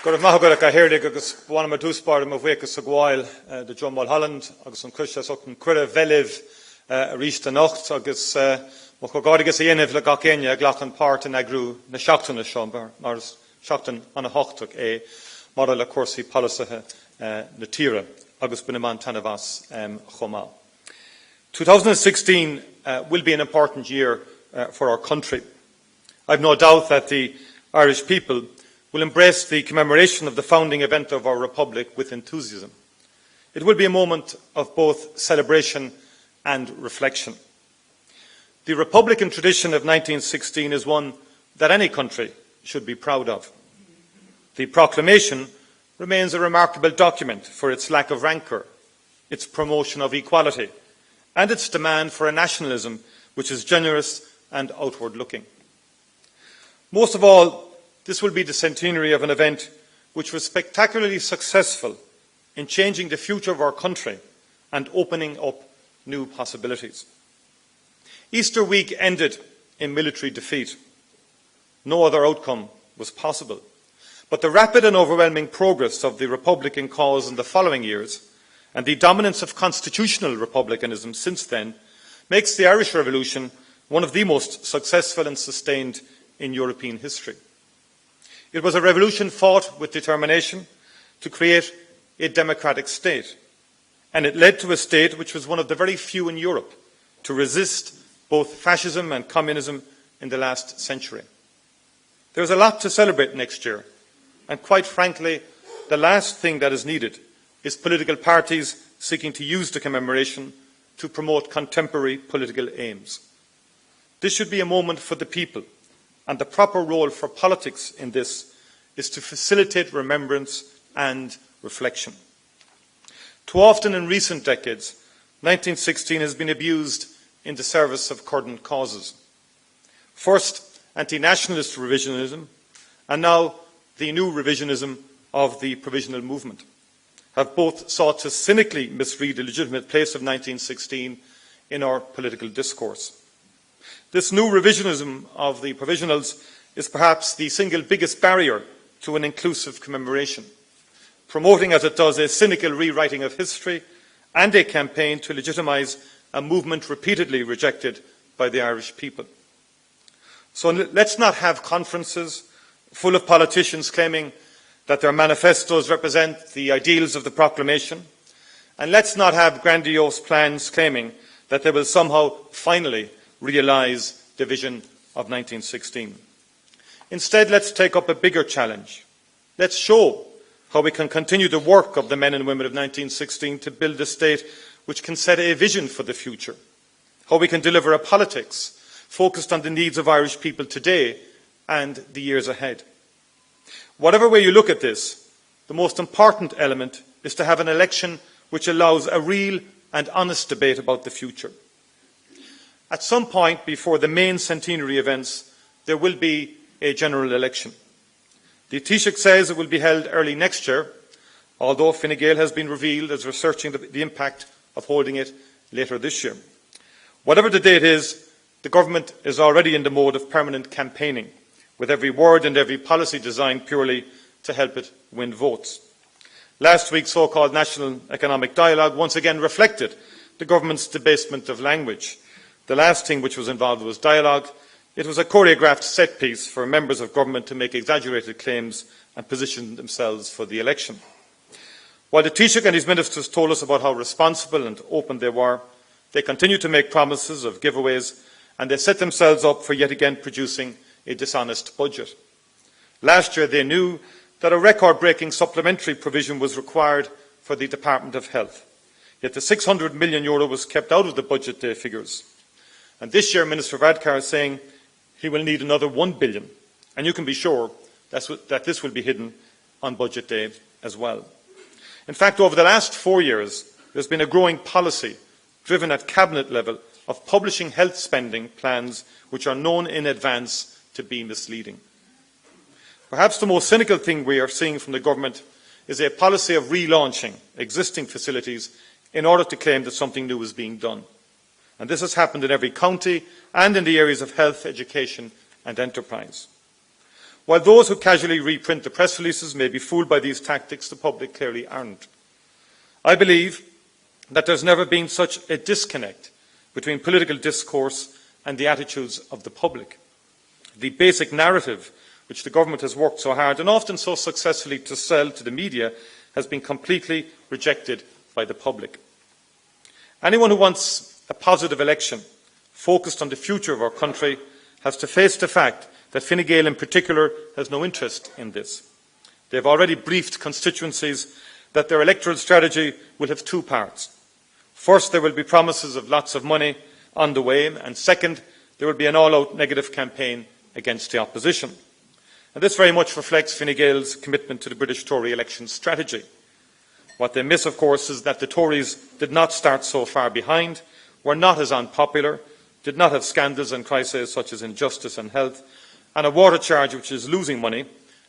Gorh maithagach a hirdig agus bhainm a dúspáir mo bhuichas a gháil de John Mulholland agus an cruise an cuire bheilih a rís den nacht agus mo go gádagus a dhéanamh le gach aine a ghlachan páirt in agrú na seachtainna seo mar seachtain an a hochtach é mar le cuasaí polasathe na tíre agus buna man tanavas chomá. 2016 will be an important year for our country. I have no doubt that the Irish people will embrace the commemoration of the founding event of our Republic with enthusiasm. It will be a moment of both celebration and reflection. The Republican tradition of 1916 is one that any country should be proud of. The proclamation remains a remarkable document for its lack of rancour, its promotion of equality, and its demand for a nationalism which is generous and outward-looking. Most of all, this will be the centenary of an event which was spectacularly successful in changing the future of our country and opening up new possibilities. Easter week ended in military defeat. No other outcome was possible. But the rapid and overwhelming progress of the Republican cause in the following years and the dominance of constitutional republicanism since then makes the Irish Revolution one of the most successful and sustained in European history. It was a revolution fought with determination to create a democratic state, and it led to a state which was one of the very few in Europe to resist both fascism and communism in the last century. There is a lot to celebrate next year, and quite frankly, the last thing that is needed is political parties seeking to use the commemoration to promote contemporary political aims. This should be a moment for the people, and the proper role for politics in this is to facilitate remembrance and reflection. Too often in recent decades, 1916 has been abused in the service of current causes. First, anti-nationalist revisionism, and now the new revisionism of the provisional movement, have both sought to cynically misread the legitimate place of 1916 in our political discourse. This new revisionism of the provisionals is perhaps the single biggest barrier to an inclusive commemoration, promoting as it does a cynical rewriting of history and a campaign to legitimise a movement repeatedly rejected by the Irish people. So let's not have conferences full of politicians claiming that their manifestos represent the ideals of the proclamation, and let's not have grandiose plans claiming that they will somehow finally realise the vision of 1916. Instead, let's take up a bigger challenge. Let's show how we can continue the work of the men and women of 1916 to build a state which can set a vision for the future, how we can deliver a politics focused on the needs of Irish people today and the years ahead. Whatever way you look at this, the most important element is to have an election which allows a real and honest debate about the future. At some point before the main centenary events, there will be a general election. The Taoiseach says it will be held early next year, although Fine Gael has been revealed as researching the impact of holding it later this year. Whatever the date is, the government is already in the mode of permanent campaigning, with every word and every policy designed purely to help it win votes. Last week's so-called National Economic Dialogue once again reflected the government's debasement of language. The last thing which was involved was dialogue. It was a choreographed set piece for members of government to make exaggerated claims and position themselves for the election. While the Taoiseach and his ministers told us about how responsible and open they were, they continued to make promises of giveaways, and they set themselves up for yet again producing a dishonest budget. Last year they knew that a record-breaking supplementary provision was required for the Department of Health, yet the €600 million was kept out of the budget day figures. And this year Minister Varadkar is saying he will need another €1 billion, and you can be sure that this will be hidden on budget day as well. In fact, over the last 4 years, there has been a growing policy driven at cabinet level of publishing health spending plans which are known in advance to be misleading. Perhaps the most cynical thing we are seeing from the government is a policy of relaunching existing facilities in order to claim that something new is being done. And this has happened in every county and in the areas of health, education and enterprise. While those who casually reprint the press releases may be fooled by these tactics, the public clearly aren't. I believe that there's never been such a disconnect between political discourse and the attitudes of the public. The basic narrative which the government has worked so hard and often so successfully to sell to the media has been completely rejected by the public. Anyone who wants a positive election focused on the future of our country has to face the fact that Fine Gael in particular has no interest in this. They have already briefed constituencies that their electoral strategy will have two parts. First, there will be promises of lots of money on the way, and second, there will be an all-out negative campaign against the opposition. And this very much reflects Fine Gael's commitment to the British Tory election strategy. What they miss, of course, is that the Tories did not start so far behind, were not as unpopular, did not have scandals and crises such as injustice and health, and a water charge which is losing money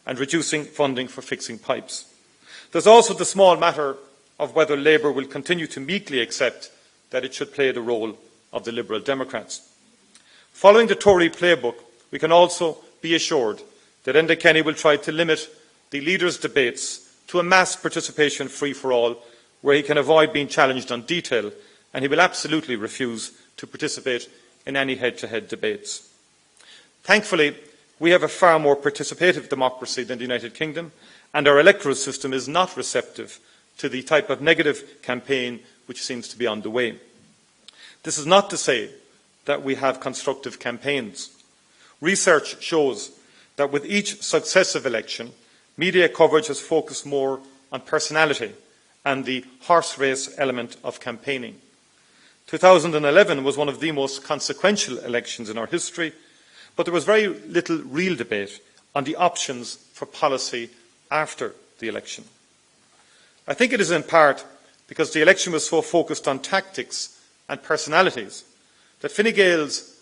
and reducing funding for fixing pipes. There's also the small matter of whether Labour will continue to meekly accept that it should play the role of the Liberal Democrats. Following the Tory playbook, we can also be assured that Enda Kenny will try to limit the leaders' debates to a mass participation free-for-all where he can avoid being challenged on detail, and he will absolutely refuse to participate in any head-to-head debates. Thankfully, we have a far more participative democracy than the United Kingdom, and our electoral system is not receptive to the type of negative campaign which seems to be on the way. This is not to say that we have constructive campaigns. Research shows that with each successive election, media coverage has focused more on personality and the horse race element of campaigning. 2011 was one of the most consequential elections in our history, but there was very little real debate on the options for policy after the election. I think it is in part because the election was so focused on tactics and personalities that Fine Gael's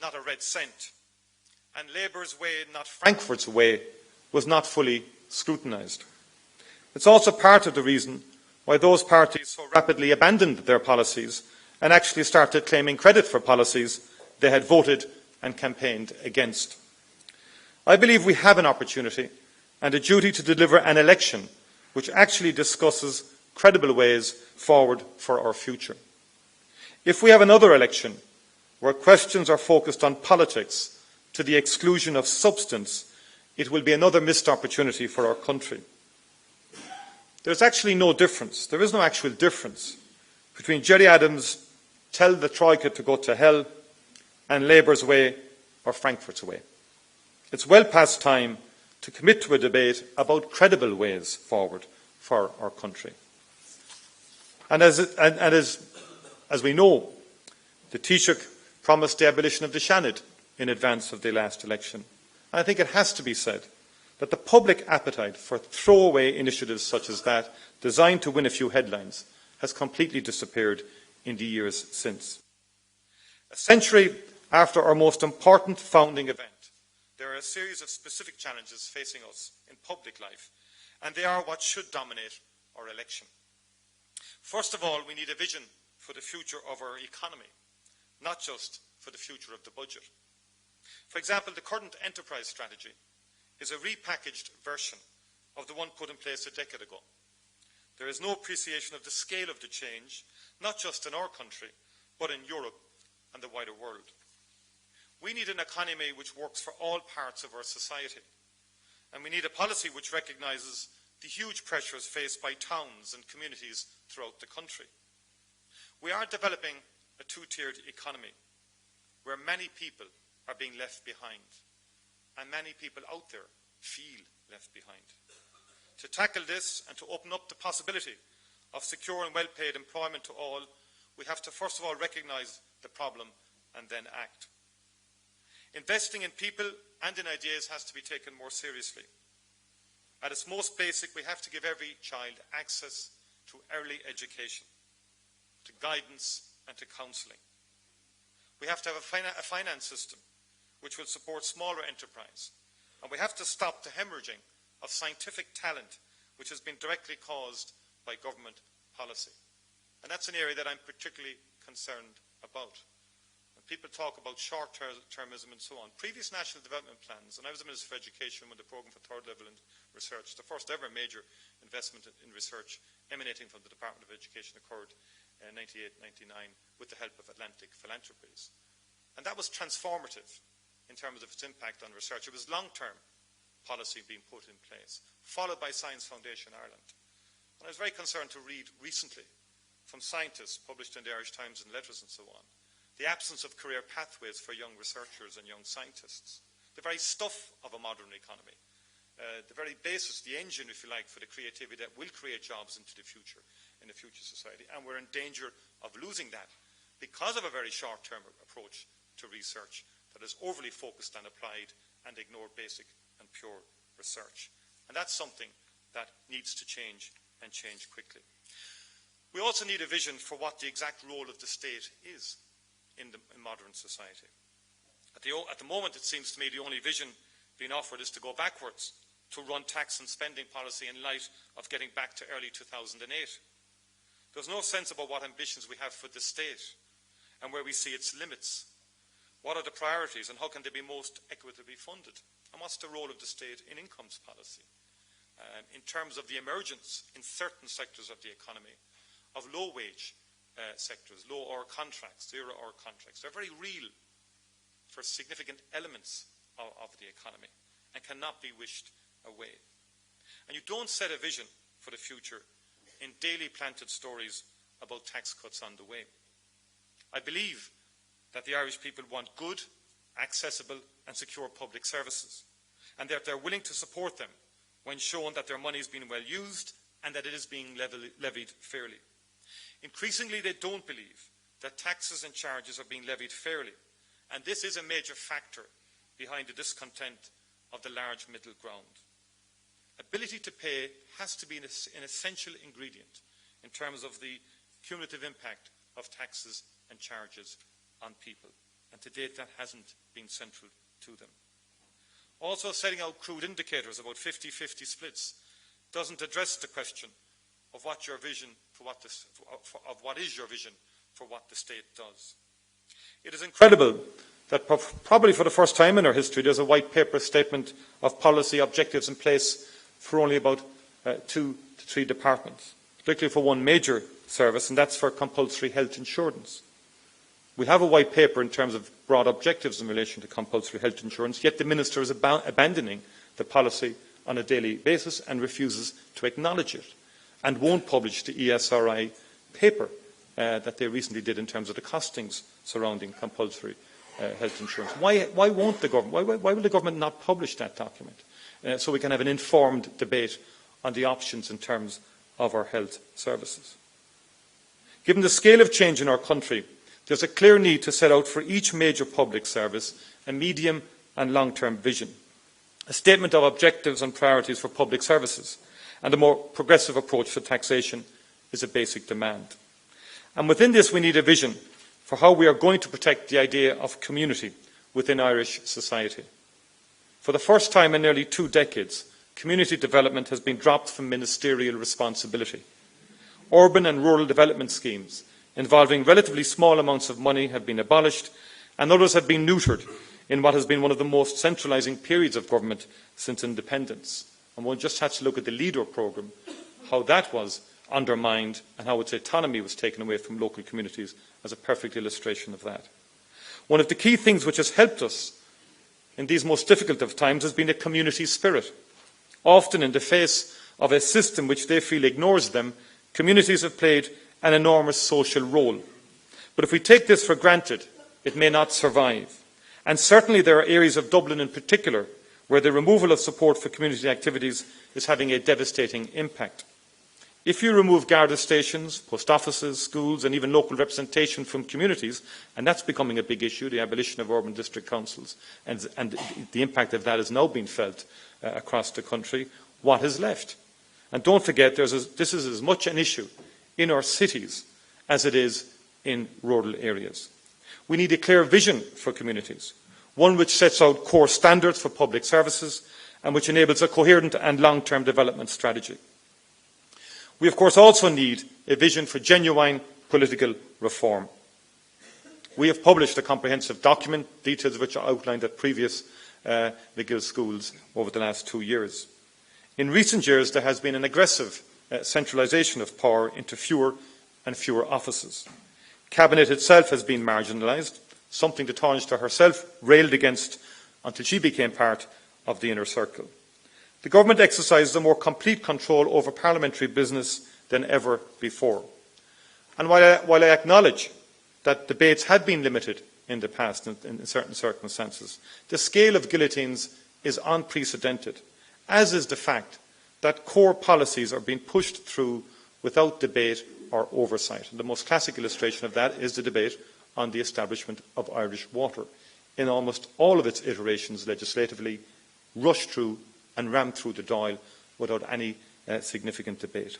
not a red cent and Labour's way, not Frankfurt's way, was not fully scrutinised. It's also part of the reason why those parties so rapidly abandoned their policies and actually started claiming credit for policies they had voted and campaigned against. I believe we have an opportunity and a duty to deliver an election which actually discusses credible ways forward for our future. If we have another election where questions are focused on politics to the exclusion of substance, it will be another missed opportunity for our country. There's actually no difference. There is no actual difference between Gerry Adams' tell the Troika to go to hell and Labour's way or Frankfurt's way. It's well past time to commit to a debate about credible ways forward for our country. And as we know, the Taoiseach promised the abolition of the Seanad in advance of the last election. And I think it has to be said that the public appetite for throwaway initiatives such as that, designed to win a few headlines, has completely disappeared in the years since. A century after our most important founding event, there are a series of specific challenges facing us in public life, and they are what should dominate our election. First of all, we need a vision for the future of our economy, not just for the future of the budget. For example, the current enterprise strategy is a repackaged version of the one put in place a decade ago. There is no appreciation of the scale of the change, not just in our country, but in Europe and the wider world. We need an economy which works for all parts of our society, and we need a policy which recognises the huge pressures faced by towns and communities throughout the country. We are developing a two-tiered economy where many people are being left behind, and many people out there feel left behind. To tackle this and to open up the possibility of secure and well-paid employment to all, we have to first of all recognise the problem and then act. Investing in people and in ideas has to be taken more seriously. At its most basic, we have to give every child access to early education, to guidance and to counselling. We have to have a finance system which will support smaller enterprise, and we have to stop the hemorrhaging of scientific talent which has been directly caused by government policy. And that's an area that I'm particularly concerned about. people talk about short-termism and so on. Previous national development plans, and I was a Minister for Education when the programme for third level research, the first ever major investment in research emanating from the Department of Education, occurred in 98-99 with the help of Atlantic Philanthropies. And that was transformative in terms of its impact on research. It was long-term policy being put in place, followed by Science Foundation Ireland. And I was very concerned to read recently from scientists published in the Irish Times and Letters and so on, the absence of career pathways for young researchers and young scientists, the very stuff of a modern economy, the very basis, the engine, if you like, for the creativity that will create jobs into the future, in the future society. And we're in danger of losing that because of a very short-term approach to research that is overly focused and applied and ignored basic and pure research. And that's something that needs to change, and change quickly. We also need a vision for what the exact role of the state is in modern society. At the moment, it seems to me the only vision being offered is to go backwards, to run tax and spending policy in light of getting back to early 2008. There's no sense about what ambitions we have for the state and where we see its limits. What are the priorities and how can they be most equitably funded? And what's the role of the state in incomes policy? In terms of the emergence in certain sectors of the economy of low-wage sectors, low-hour contracts, zero-hour contracts. They're very real for significant elements of the economy and cannot be wished away. And you don't set a vision for the future in daily planted stories about tax cuts on the way. I believe that the Irish people want good, accessible and secure public services, and that they're willing to support them when shown that their money is being well used and that it is being levied fairly. Increasingly, they don't believe that taxes and charges are being levied fairly, and this is a major factor behind the discontent of the large middle ground. Ability to pay has to be an essential ingredient in terms of the cumulative impact of taxes and charges on people, and to date that hasn't been central to them. Also, setting out crude indicators about 50-50 splits doesn't address the question of what your vision for what is your vision for what the state does. It is incredible that probably for the first time in our history there's a white paper statement of policy objectives in place for only about 2 to 3 departments, particularly for one major service, and that's for compulsory health insurance. We have a white paper in terms of broad objectives in relation to compulsory health insurance, yet the Minister is abandoning the policy on a daily basis and refuses to acknowledge it, and won't publish the ESRI paper that they recently did in terms of the costings surrounding compulsory health insurance. Why won't the government? Why will the government not publish that document so we can have an informed debate on the options in terms of our health services? Given the scale of change in our country, there's a clear need to set out for each major public service a medium and long-term vision, a statement of objectives and priorities for public services, and a more progressive approach to taxation is a basic demand. And within this, we need a vision for how we are going to protect the idea of community within Irish society. For the first time in nearly 2 decades, community development has been dropped from ministerial responsibility. Urban and rural development schemes involving relatively small amounts of money have been abolished, and others have been neutered in what has been one of the most centralising periods of government since independence. And one just has to look at the LEADER programme, how that was undermined and how its autonomy was taken away from local communities as a perfect illustration of that. One of the key things which has helped us in these most difficult of times has been a community spirit. Often in the face of a system which they feel ignores them, communities have played an enormous social role. But if we take this for granted, it may not survive. And certainly there are areas of Dublin in particular where the removal of support for community activities is having a devastating impact. If you remove Garda stations, post offices, schools and even local representation from communities, and that's becoming a big issue, the abolition of urban district councils, and the impact of that is now being felt across the country, what is left? And don't forget, this is as much an issue in our cities as it is in rural areas. We need a clear vision for communities, one which sets out core standards for public services and which enables a coherent and long-term development strategy. We, of course, also need a vision for genuine political reform. We have published a comprehensive document, details of which are outlined at previous McGill schools over the last 2 years. In recent years, there has been an aggressive centralisation of power into fewer and fewer offices. Cabinet itself has been marginalised, something the Taoiseach herself railed against until she became part of the inner circle. The government exercises a more complete control over parliamentary business than ever before. And while I acknowledge that debates had been limited in the past in certain circumstances, the scale of guillotines is unprecedented, as is the fact that core policies are being pushed through without debate or oversight. And the most classic illustration of that is the debate on the establishment of Irish Water. In almost all of its iterations legislatively, rushed through and rammed through the Dáil without any significant debate.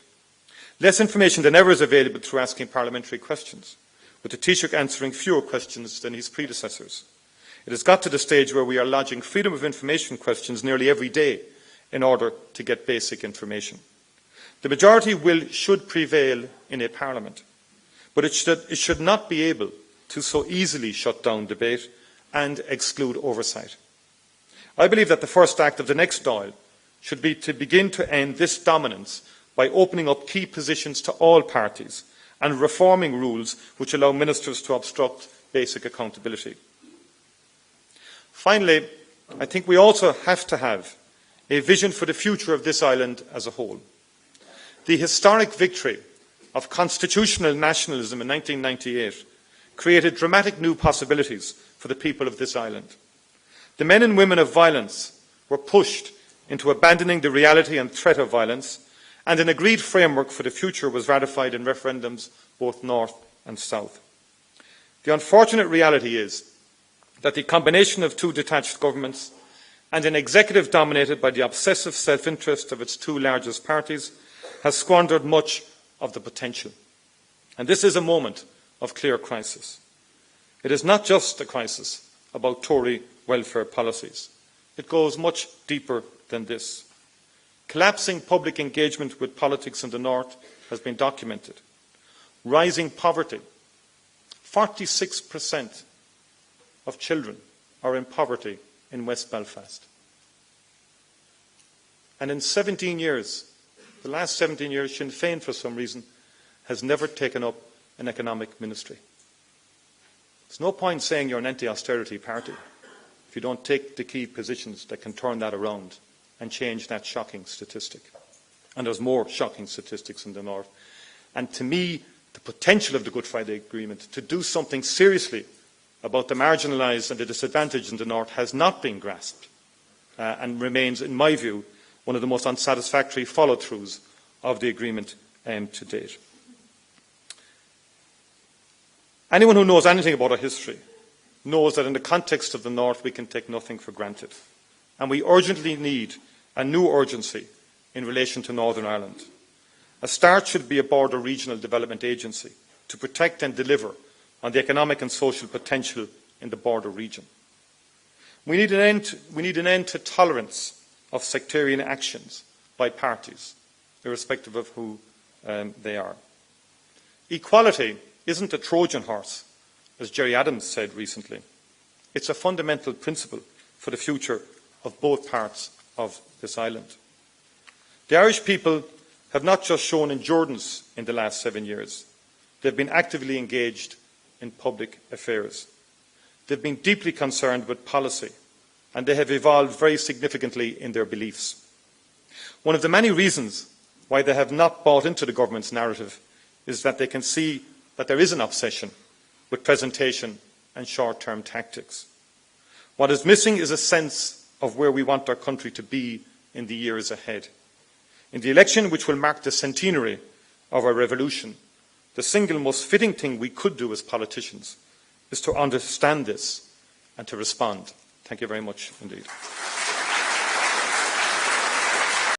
Less information than ever is available through asking parliamentary questions, with the Taoiseach answering fewer questions than his predecessors. It has got to the stage where we are lodging freedom of information questions nearly every day in order to get basic information. The majority will should prevail in a parliament, but it should not be able to so easily shut down debate and exclude oversight. I believe that the first act of the next Dáil should be to begin to end this dominance by opening up key positions to all parties and reforming rules which allow ministers to obstruct basic accountability. Finally, I think we also have to have a vision for the future of this island as a whole. The historic victory of constitutional nationalism in 1998 created dramatic new possibilities for the people of this island. The men and women of violence were pushed into abandoning the reality and threat of violence, and an agreed framework for the future was ratified in referendums both north and south. The unfortunate reality is that the combination of two detached governments and an executive dominated by the obsessive self-interest of its two largest parties has squandered much of the potential. And this is a moment of clear crisis. It is not just a crisis about Tory welfare policies. It goes much deeper than this. Collapsing public engagement with politics in the north has been documented. Rising poverty. 46% of children are in poverty in West Belfast. And in 17 years, the last 17 years, Sinn Féin, for some reason, has never taken up an economic ministry. There's no point saying you're an anti-austerity party if you don't take the key positions that can turn that around and change that shocking statistic. And there's more shocking statistics in the north. And to me, the potential of the Good Friday Agreement to do something seriously about the marginalised and the disadvantaged in the north has not been grasped and remains, in my view, one of the most unsatisfactory follow-throughs of the agreement to date. Anyone who knows anything about our history knows that in the context of the north we can take nothing for granted, and we urgently need a new urgency in relation to Northern Ireland. A start should be a border regional development agency to protect and deliver on the economic and social potential in the border region. We need an end to tolerance of sectarian actions by parties, irrespective of who they are. Equality isn't a Trojan horse, as Gerry Adams said recently. It's a fundamental principle for the future of both parts of this island. The Irish people have not just shown endurance in the last 7 years. They've been actively engaged in public affairs. They've been deeply concerned with policy, and they have evolved very significantly in their beliefs. One of the many reasons why they have not bought into the government's narrative is that they can see that there is an obsession with presentation and short-term tactics. What is missing is a sense of where we want our country to be in the years ahead. In the election which will mark the centenary of our revolution, the single most fitting thing we could do as politicians is to understand this and to respond. Thank you very much indeed.